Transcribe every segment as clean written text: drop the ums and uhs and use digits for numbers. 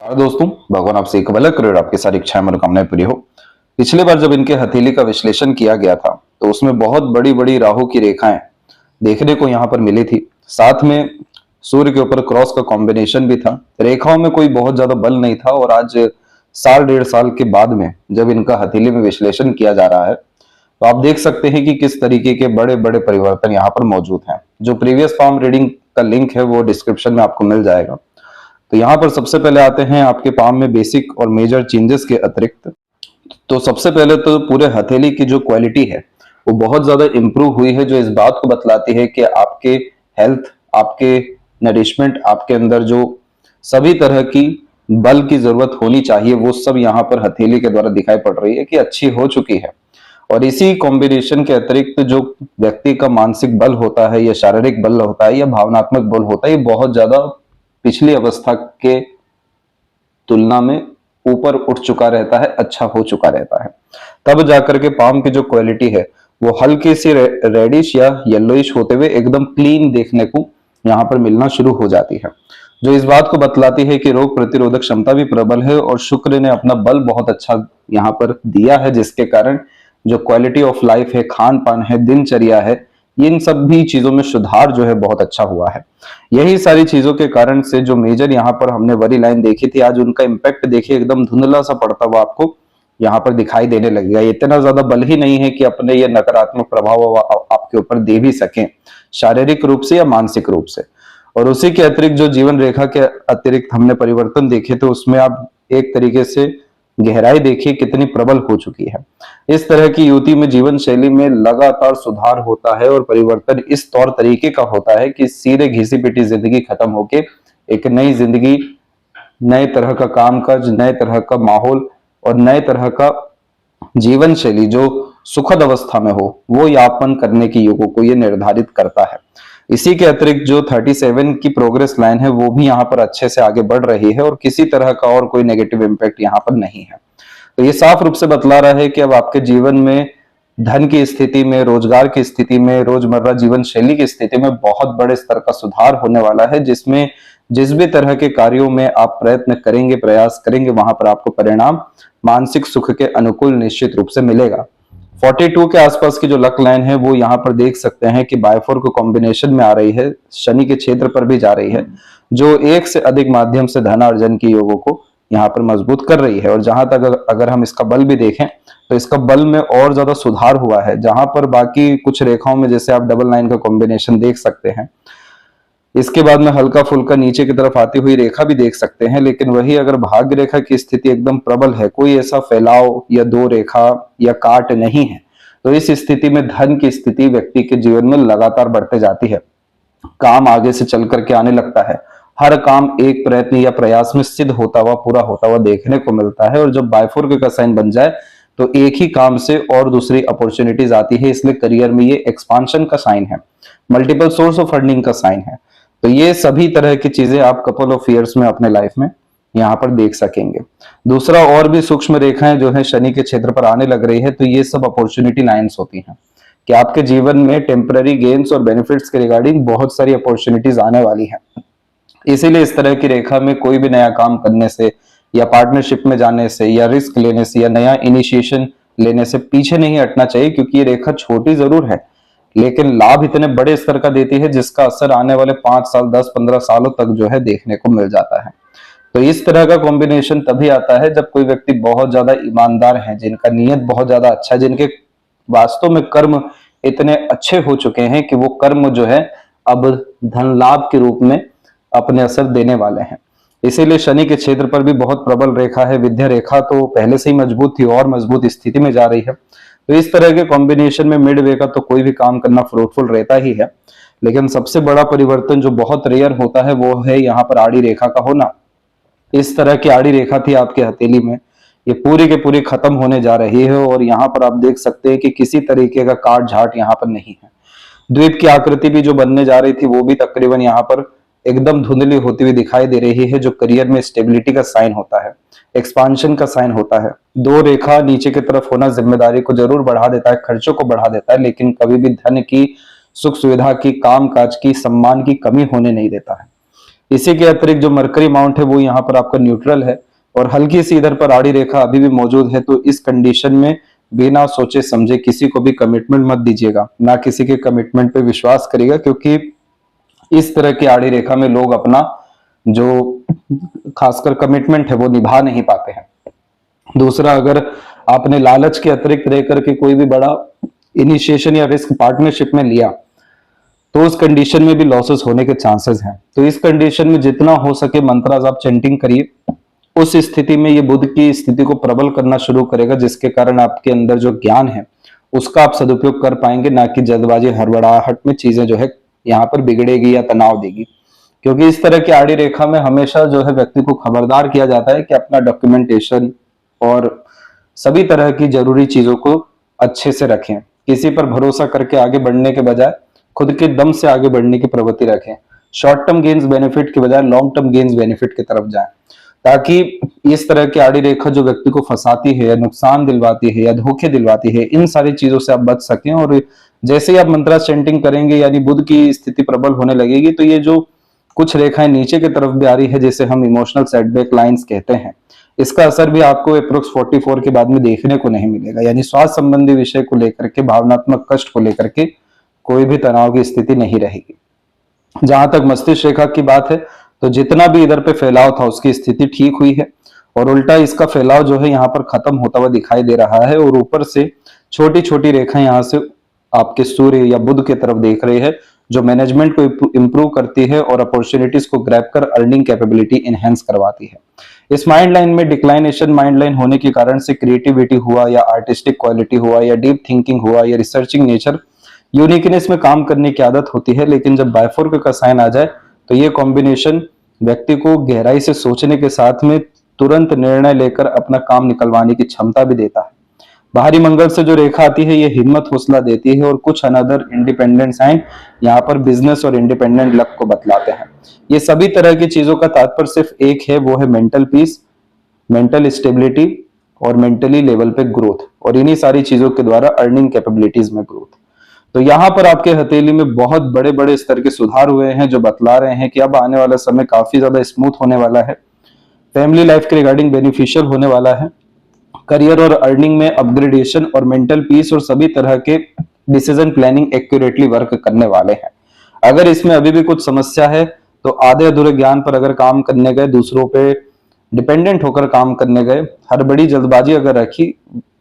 दोस्तों, भगवान आपसे एक भला करे और आपकी सारी इच्छाएं मनोकामनाएं पूरी हो। पिछली बार जब इनके हथेली का विश्लेषण किया गया था तो उसमें बहुत बड़ी बड़ी राहु की रेखाएं देखने को यहाँ पर मिली थी। साथ में सूर्य के ऊपर क्रॉस का कॉम्बिनेशन भी था। रेखाओं में कोई बहुत ज्यादा बल नहीं था और आज साल डेढ़ साल के बाद में जब इनका हथेली में विश्लेषण किया जा रहा है तो आप देख सकते हैं कि किस तरीके के बड़े बड़े परिवर्तन यहाँ पर मौजूद हैं। जो प्रीवियस फॉर्म रीडिंग का लिंक है वो डिस्क्रिप्शन में आपको मिल जाएगा। तो यहाँ पर सबसे पहले आते हैं आपके पाम में बेसिक और मेजर चेंजेस के अतिरिक्त। तो सबसे पहले तो पूरे हथेली की जो क्वालिटी है वो बहुत ज्यादा इंप्रूव हुई है, जो इस बात को बतलाती है कि आपके हेल्थ, आपके नरिशमेंट, आपके अंदर जो सभी तरह की बल की जरूरत होनी चाहिए वो सब यहाँ पर हथेली के द्वारा दिखाई पड़ रही है कि अच्छी हो चुकी है। और इसी कॉम्बिनेशन के अतिरिक्त जो व्यक्ति का मानसिक बल होता है या शारीरिक बल होता है या भावनात्मक बल होता है, ये बहुत ज्यादा पिछली अवस्था के तुलना में ऊपर उठ चुका रहता है, अच्छा हो चुका रहता है। तब जाकर के पाम की जो क्वालिटी है वो हल्की सी रेडिश या येलोइश होते हुए एकदम क्लीन देखने को यहाँ पर मिलना शुरू हो जाती है, जो इस बात को बतलाती है कि रोग प्रतिरोधक क्षमता भी प्रबल है और शुक्र ने अपना बल बहुत अच्छा यहाँ पर दिया है, जिसके कारण जो क्वालिटी ऑफ लाइफ है, खान पान है, दिनचर्या है, इन सब भी चीजों में सुधार जो है बहुत अच्छा हुआ है। यही सारी चीजों के कारण से जो मेजर यहाँ पर हमने वरी लाइन देखी थी, आज उनका इम्पैक्ट देखिए एकदम धुंधला सा पड़ता हुआ आपको यहाँ पर दिखाई देने लगेगा। इतना ज्यादा बल ही नहीं है कि अपने ये नकारात्मक प्रभाव आपके ऊपर दे भी सकें, शारीरिक रूप से या मानसिक रूप से। और उसी के अतिरिक्त जो जीवन रेखा के अतिरिक्त हमने परिवर्तन देखे थे उसमें आप एक तरीके से गहराई देखिए कितनी प्रबल हो चुकी है। इस तरह की युति में जीवन शैली में लगातार सुधार होता है और परिवर्तन इस तौर तरीके का होता है कि सीधे घिसी पिटी जिंदगी खत्म होके एक नई जिंदगी, नए तरह का कामकाज, नए तरह का माहौल और नए तरह का जीवन शैली जो सुखद अवस्था में हो वो यापन करने की युगों को ये निर्धारित करता है। इसी के अतिरिक्त जो 37 की प्रोग्रेस लाइन है वो भी यहाँ पर अच्छे से आगे बढ़ रही है और किसी तरह का और कोई नेगेटिव इम्पैक्ट यहाँ पर नहीं है। तो ये साफ रूप से बतला रहा है कि अब आपके जीवन में धन की स्थिति में, रोजगार की स्थिति में, रोजमर्रा जीवन शैली की स्थिति में बहुत बड़े स्तर का सुधार होने वाला है, जिसमें जिस भी तरह के कार्यों में आप प्रयत्न करेंगे, प्रयास करेंगे, वहां पर आपको परिणाम मानसिक सुख के अनुकूल निश्चित रूप से मिलेगा। 42 के आसपास की जो लक लाइन है वो यहाँ पर देख सकते हैं कि बाय4 को कॉम्बिनेशन में आ रही है, शनि के क्षेत्र पर भी जा रही है, जो एक से अधिक माध्यम से धन अर्जन की योगों को यहाँ पर मजबूत कर रही है। और जहां तक अगर हम इसका बल भी देखें तो इसका बल में और ज्यादा सुधार हुआ है, जहां पर बाकी कुछ रेखाओं में जैसे आप डबल लाइन का कॉम्बिनेशन देख सकते हैं, इसके बाद में हल्का फुल्का नीचे की तरफ आती हुई रेखा भी देख सकते हैं, लेकिन वही अगर भाग्य रेखा की स्थिति एकदम प्रबल है, कोई ऐसा फैलाव या दो रेखा या काट नहीं है, तो इस स्थिति में धन की स्थिति व्यक्ति के जीवन में लगातार बढ़ते जाती है। काम आगे से चल करके आने लगता है, हर काम एक प्रयत्न या प्रयास में सिद्ध होता हुआ, पूरा होता हुआ देखने को मिलता है। और जब बाय4 का साइन बन जाए तो एक ही काम से और दूसरी अपॉर्चुनिटीज आती है, इसलिए करियर में ये एक्सपांशन का साइन है, मल्टीपल सोर्स ऑफ अर्निंग का साइन है। तो ये सभी तरह की चीजें आप कपल ऑफ ईयर्स में अपने लाइफ में यहाँ पर देख सकेंगे। दूसरा, और भी सूक्ष्म रेखाएं जो है शनि के क्षेत्र पर आने लग रही है, तो ये सब अपॉर्चुनिटी लाइन्स होती हैं कि आपके जीवन में टेम्पररी गेन्स और बेनिफिट्स के रिगार्डिंग बहुत सारी अपॉर्चुनिटीज आने वाली हैं। इसीलिए इस तरह की रेखा में कोई भी नया काम करने से या पार्टनरशिप में जाने से या रिस्क लेने से या नया इनिशिएशन लेने से पीछे नहीं हटना चाहिए, क्योंकि ये रेखा छोटी जरूर है लेकिन लाभ इतने बड़े स्तर का देती है जिसका असर आने वाले 5 साल, 10-15 सालों तक जो है देखने को मिल जाता है। तो इस तरह का कॉम्बिनेशन तभी आता है जब कोई व्यक्ति बहुत ज्यादा ईमानदार है, जिनका नियत बहुत ज्यादा अच्छा है, जिनके वास्तव में कर्म इतने अच्छे हो चुके हैं कि वो कर्म जो है अब धन लाभ के रूप में अपने असर देने वाले हैं। इसीलिए शनि के क्षेत्र पर भी बहुत प्रबल रेखा है। विद्या रेखा तो पहले से ही मजबूत थी और मजबूत स्थिति में जा रही है। तो इस तरह के कॉम्बिनेशन में मिड वे का तो कोई भी काम करना फ्रूटफुल रहता ही है, लेकिन सबसे बड़ा परिवर्तन जो बहुत रेयर होता है वो है यहाँ पर आड़ी रेखा का होना। इस तरह की आड़ी रेखा थी आपके हथेली में, ये पूरी के पूरी खत्म होने जा रही है और यहाँ पर आप देख सकते हैं कि किसी तरीके का काट झाट यहाँ पर नहीं है। द्वीप की आकृति भी जो बनने जा रही थी वो भी तकरीबन यहाँ पर एकदम धुंधली होती हुई दिखाई दे रही है, जो करियर में स्टेबिलिटी का साइन होता है, एक्सपांशन का साइन होता है। दो रेखा नीचे की तरफ होना जिम्मेदारी को जरूर बढ़ा देता है, खर्चों को बढ़ा देता है, लेकिन कभी भी धन की, सुख सुविधा की, काम काज की, सम्मान की कमी होने नहीं देता है। इसी के अतिरिक्त जो मरकरी माउंट है वो यहाँ पर आपका न्यूट्रल है और हल्की सी इधर पर आड़ी रेखा अभी भी मौजूद है। तो इस कंडीशन में बिना सोचे समझे किसी को भी कमिटमेंट मत दीजिएगा, ना किसी के कमिटमेंट पे विश्वास करिएगा, क्योंकि इस तरह की आड़ी रेखा में लोग अपना जो खासकर कमिटमेंट है वो निभा नहीं पाते हैं। दूसरा, अगर आपने लालच के अतिरिक्त रह करके कोई भी बड़ा इनिशिएशन या रिस्क पार्टनरशिप में लिया तो उस कंडीशन में भी लॉसेस होने के चांसेस हैं। तो इस कंडीशन में जितना हो सके मंत्रास आप चैंटिंग करिए। उस स्थिति में ये बुध की स्थिति को प्रबल करना शुरू करेगा, जिसके कारण आपके अंदर जो ज्ञान है उसका आप सदुपयोग कर पाएंगे, ना कि जल्दबाजी हड़बड़ाहट में चीजें जो है यहाँ पर बिगड़ेगी या तनाव देगी। क्योंकि इस तरह की आड़ी रेखा में हमेशा जो है व्यक्ति को खबरदार किया जाता है कि अपना डॉक्यूमेंटेशन और सभी तरह की जरूरी चीजों को अच्छे से रखें। किसी पर भरोसा करके आगे बढ़ने के बजाय खुद के दम से आगे बढ़ने की प्रवृत्ति रखें। शॉर्ट टर्म गेन्स बेनिफिट के बजाय लॉन्ग टर्म गेन्स बेनिफिट की तरफ जाएं, ताकि इस तरह की आड़ी रेखा जो व्यक्ति को फंसाती है या नुकसान दिलवाती है या धोखे दिलवाती है, इन सारी चीजों से आप बच सकें। और जैसे ही आप मंत्रा चैंटिंग करेंगे यानी बुध की स्थिति प्रबल होने लगेगी, तो ये जो कुछ रेखाएं नीचे की तरफ भी आ रही है जिसे हम इमोशनल सेटबैक लाइंस कहते हैं, इसका असर भी आपको अप्रोक्स 44 के बाद में देखने को नहीं मिलेगा। यानी स्वास्थ्य संबंधी विषय को लेकर के, भावनात्मक कष्ट को लेकर के कोई भी तनाव की स्थिति नहीं रहेगी। जहां तक मस्तिष्क रेखा की बात है, तो जितना भी इधर पे फैलाव था उसकी स्थिति ठीक हुई है और उल्टा इसका फैलाव जो है यहाँ पर खत्म होता हुआ दिखाई दे रहा है। और ऊपर से छोटी छोटी रेखाएं यहाँ से आपके सूर्य या बुध की तरफ देख रहे हैं, जो मैनेजमेंट को इंप्रूव करती है और अपॉर्चुनिटीज को ग्रैब कर अर्निंग कैपेबिलिटी इनहेंस करवाती है। इस माइंड लाइन में डिक्लाइनेशन माइंड लाइन होने के कारण से क्रिएटिविटी हुआ या आर्टिस्टिक क्वालिटी हुआ या डीप थिंकिंग हुआ या रिसर्चिंग नेचर, यूनिकनेस में काम करने की आदत होती है। लेकिन जब बायफोर्क का साइन आ जाए तो ये कॉम्बिनेशन व्यक्ति को गहराई से सोचने के साथ में तुरंत निर्णय लेकर अपना काम निकलवाने की क्षमता भी देता है। बाहरी मंगल से जो रेखा आती है ये हिम्मत हौसला देती है और कुछ अनदर इंडिपेंडेंट साइन यहाँ पर बिजनेस और इंडिपेंडेंट लक को बतलाते हैं। ये सभी तरह की चीजों का तात्पर्य सिर्फ एक है, वो है मेंटल पीस, मेंटल स्टेबिलिटी और मेंटली लेवल पे ग्रोथ, और इन्हीं सारी चीजों के द्वारा अर्निंग कैपेबिलिटीज में ग्रोथ। तो यहाँ पर आपके हथेली में बहुत बड़े बड़े स्तर के सुधार हुए हैं, जो बतला रहे हैं कि अब आने वाला समय काफी ज्यादा स्मूथ होने वाला है, फैमिली लाइफ के रिगार्डिंग बेनिफिशियल होने वाला है, करियर और अर्निंग में अपग्रेडेशन और मेंटल पीस और सभी तरह के डिसीजन प्लानिंग एक्यूरेटली वर्क करने वाले हैं। अगर इसमें अभी भी कुछ समस्या है तो आधे अधूरे ज्ञान पर अगर काम करने गए, दूसरों पे डिपेंडेंट होकर काम करने गए, हड़बड़ी जल्दबाजी अगर रखी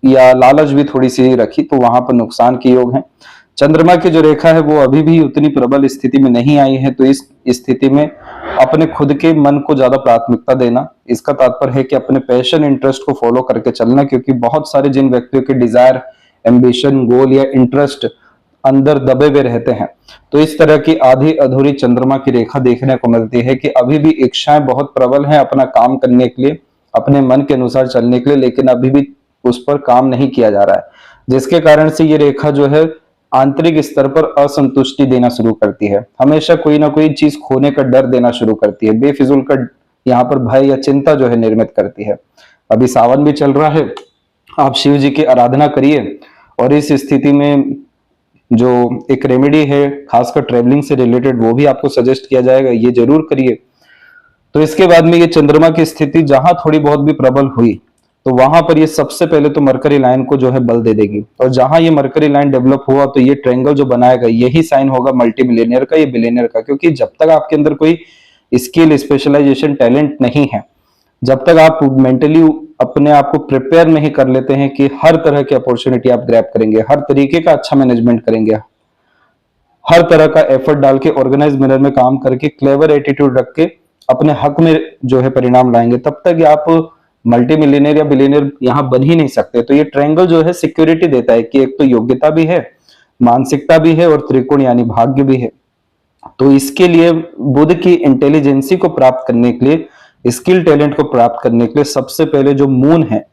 या लालच भी थोड़ी सी रखी, तो वहां पर नुकसान के योग है। चंद्रमा की जो रेखा है वो अभी भी उतनी प्रबल स्थिति में नहीं आई है, तो इस स्थिति में अपने खुद के मन को ज्यादा प्राथमिकता देना, इसका तात्पर्य है कि अपने पैशन इंटरेस्ट को फॉलो करके चलना। क्योंकि बहुत सारे जिन व्यक्तियों के डिजायर, एम्बिशन, गोल या इंटरेस्ट अंदर दबे हुए रहते हैं, तो इस तरह की आधी अधूरी चंद्रमा की रेखा देखने को मिलती है कि अभी भी इच्छाएं बहुत प्रबल हैं अपना काम करने के लिए, अपने मन के अनुसार चलने के लिए, लेकिन अभी भी उस पर काम नहीं किया जा रहा है, जिसके कारण से ये रेखा जो है आंतरिक स्तर पर असंतुष्टि देना शुरू करती है। हमेशा कोई ना कोई चीज खोने का डर देना शुरू करती है, बेफिजूल का यहाँ पर भय या चिंता जो है निर्मित करती है। अभी सावन भी चल रहा है, आप शिव जी की आराधना करिए और इस स्थिति में जो एक रेमेडी है खासकर ट्रेवलिंग से रिलेटेड वो भी आपको सजेस्ट किया जाएगा, ये जरूर करिए। तो इसके बाद में ये चंद्रमा की स्थिति जहां थोड़ी बहुत भी प्रबल हुई तो वहां पर ये सबसे पहले तो मरकरी लाइन को जो है बल दे देगी, और जहां ये मरकरी लाइन डेवलप हुआ तो ये ट्रायंगल जो बनाएगा यही साइन होगा मल्टी मिलियनियर का, ये बिलियनियर का। क्योंकि जब तक आपके अंदर कोई स्किल, स्पेशलाइजेशन, टैलेंट नहीं है, जब तक आप मेंटली अपने आप को प्रिपेयर नहीं कर लेते हैं कि हर तरह की अपॉर्चुनिटी आप ग्रैब करेंगे, हर तरीके का अच्छा मैनेजमेंट करेंगे, हर तरह का एफर्ट डाल के ऑर्गेनाइज मैनर में काम करके क्लेवर एटीट्यूड रख के अपने हक में जो है परिणाम लाएंगे, तब तक आप मल्टी मिलियनियर या बिलियनियर यहाँ बन ही नहीं सकते। तो ये ट्रायंगल जो है सिक्योरिटी देता है कि एक तो योग्यता भी है, मानसिकता भी है और त्रिकोण यानी भाग्य भी है। तो इसके लिए बुध की इंटेलिजेंसी को प्राप्त करने के लिए, स्किल टैलेंट को प्राप्त करने के लिए सबसे पहले जो मून है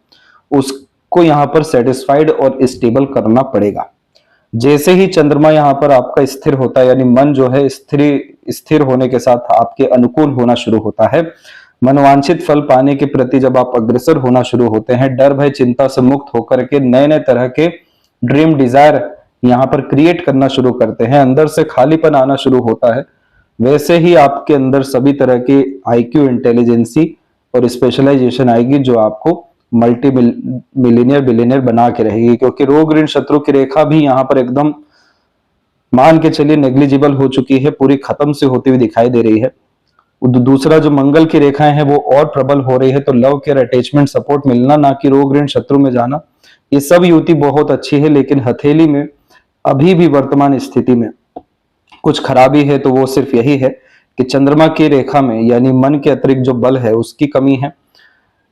उसको यहाँ पर सेटिस्फाइड और स्टेबल करना पड़ेगा। जैसे ही चंद्रमा यहाँ पर आपका स्थिर होता है, यानी मन जो है स्थिर होने के साथ आपके अनुकूल होना शुरू होता है, मनोवांछित फल पाने के प्रति जब आप अग्रसर होना शुरू होते हैं, डर भय चिंता से मुक्त होकर के नए नए तरह के ड्रीम डिजायर यहाँ पर क्रिएट करना शुरू करते हैं, अंदर से खालीपन आना शुरू होता है, वैसे ही आपके अंदर सभी तरह के आईक्यू, इंटेलिजेंसी और स्पेशलाइजेशन आएगी, जो आपको मल्टी मिलीनियर बिलीनियर बना के रहेगी। क्योंकि रोग ऋण शत्रु की रेखा भी यहाँ पर एकदम मान के चलिए नेग्लिजिबल हो चुकी है, पूरी खत्म से होती हुई दिखाई दे रही है। दूसरा जो मंगल की रेखाएं हैं वो और प्रबल हो रही है, तो लव केयर, अटैचमेंट, सपोर्ट मिलना, ना कि रोग ऋण शत्रु में जाना, ये सब युति बहुत अच्छी है। लेकिन हथेली में अभी भी वर्तमान स्थिति में कुछ खराबी है, तो वो सिर्फ यही है कि चंद्रमा की रेखा में यानी मन के अतिरिक्त जो बल है उसकी कमी है,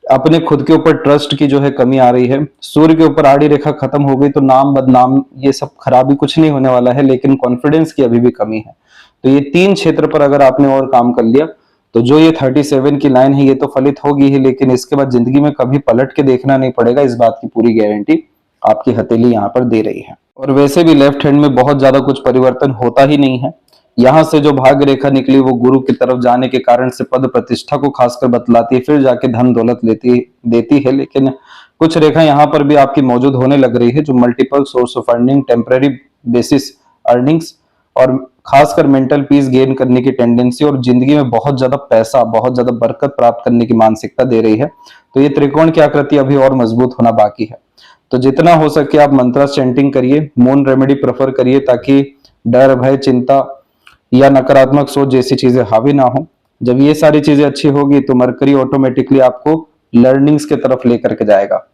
अपने खुद के ऊपर ट्रस्ट की जो है कमी आ रही है। सूर्य के ऊपर आड़ी रेखा खत्म हो गई तो नाम बदनाम ये सब खराबी कुछ नहीं होने वाला है, लेकिन कॉन्फिडेंस की अभी भी कमी है। तो ये 3 क्षेत्र पर अगर आपने और काम कर लिया तो जो ये 37 की लाइन है ये तो फलित होगी ही, लेकिन इसके बाद जिंदगी में कभी पलट के देखना नहीं पड़ेगा, इस बात की पूरी गारंटी आपकी हथेली यहाँ पर दे रही है। और वैसे भी लेफ्ट हैंड में बहुत ज्यादा कुछ परिवर्तन होता ही नहीं है। यहाँ से जो भाग्य रेखा निकली वो गुरु की तरफ जाने के कारण से पद प्रतिष्ठा को खासकर बतलाती है, फिर जाके धन दौलत देती है। लेकिन कुछ रेखा यहाँ पर भी आपकी मौजूद होने लग रही है, जो multiple source of earning, temporary basis earnings और खासकर मेंटल पीस गेन करने की टेंडेंसी और जिंदगी में बहुत ज्यादा पैसा, बहुत ज्यादा बरकत प्राप्त करने की मानसिकता दे रही है। तो ये त्रिकोण की आकृति अभी और मजबूत होना बाकी है। तो जितना हो सके आप मंत्रा चैंटिंग करिए, मून रेमेडी प्रेफर करिए, ताकि डर, भय, चिंता या नकारात्मक सोच जैसी चीजें हावी ना हो। जब ये सारी चीजें अच्छी होगी तो मरकरी ऑटोमेटिकली आपको लर्निंग्स के तरफ लेकर के जाएगा,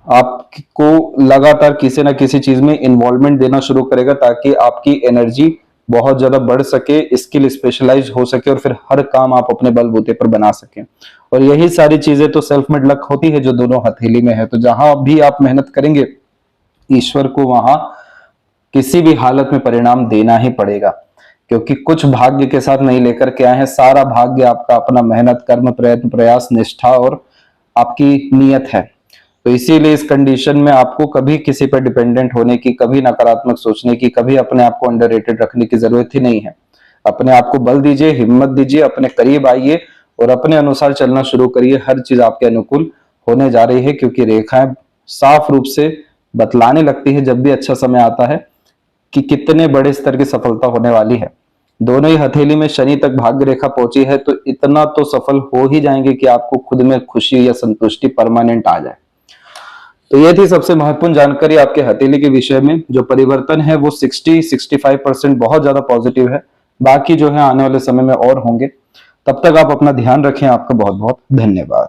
आपको लगातार किसी ना किसी चीज में इन्वॉल्वमेंट देना शुरू करेगा, ताकि आपकी एनर्जी बहुत ज्यादा बढ़ सके, स्किल स्पेशलाइज हो सके और फिर हर काम आप अपने बलबूते पर बना सके। और यही सारी चीजें तो सेल्फ मेड लक होती है जो दोनों हथेली में है। तो जहां भी आप मेहनत करेंगे ईश्वर को वहां किसी भी हालत में परिणाम देना ही पड़ेगा, क्योंकि कुछ भाग्य के साथ नहीं लेकर के आए हैं, सारा भाग्य आपका अपना मेहनत, कर्म, प्रयत्न, प्रयास, निष्ठा और आपकी नीयत है। तो इसीलिए इस कंडीशन में आपको कभी किसी पर डिपेंडेंट होने की, कभी नकारात्मक सोचने की, कभी अपने आप को अंडररेटेड रखने की जरूरत ही नहीं है। अपने आप को बल दीजिए, हिम्मत दीजिए, अपने करीब आइए और अपने अनुसार चलना शुरू करिए। हर चीज आपके अनुकूल होने जा रही है, क्योंकि रेखाएं साफ रूप से बतलाने लगती है जब भी अच्छा समय आता है कि कितने बड़े स्तर की सफलता होने वाली है। दोनों ही हथेली में शनि तक भाग्य रेखा पहुंची है, तो इतना तो सफल हो ही जाएंगे कि आपको खुद में खुशी या संतुष्टि परमानेंट आ जाए। तो ये थी सबसे महत्वपूर्ण जानकारी आपके हथेली के विषय में। जो परिवर्तन है वो 60-65% बहुत ज्यादा पॉजिटिव है, बाकी जो है आने वाले समय में और होंगे। तब तक आप अपना ध्यान रखें। आपका बहुत बहुत धन्यवाद।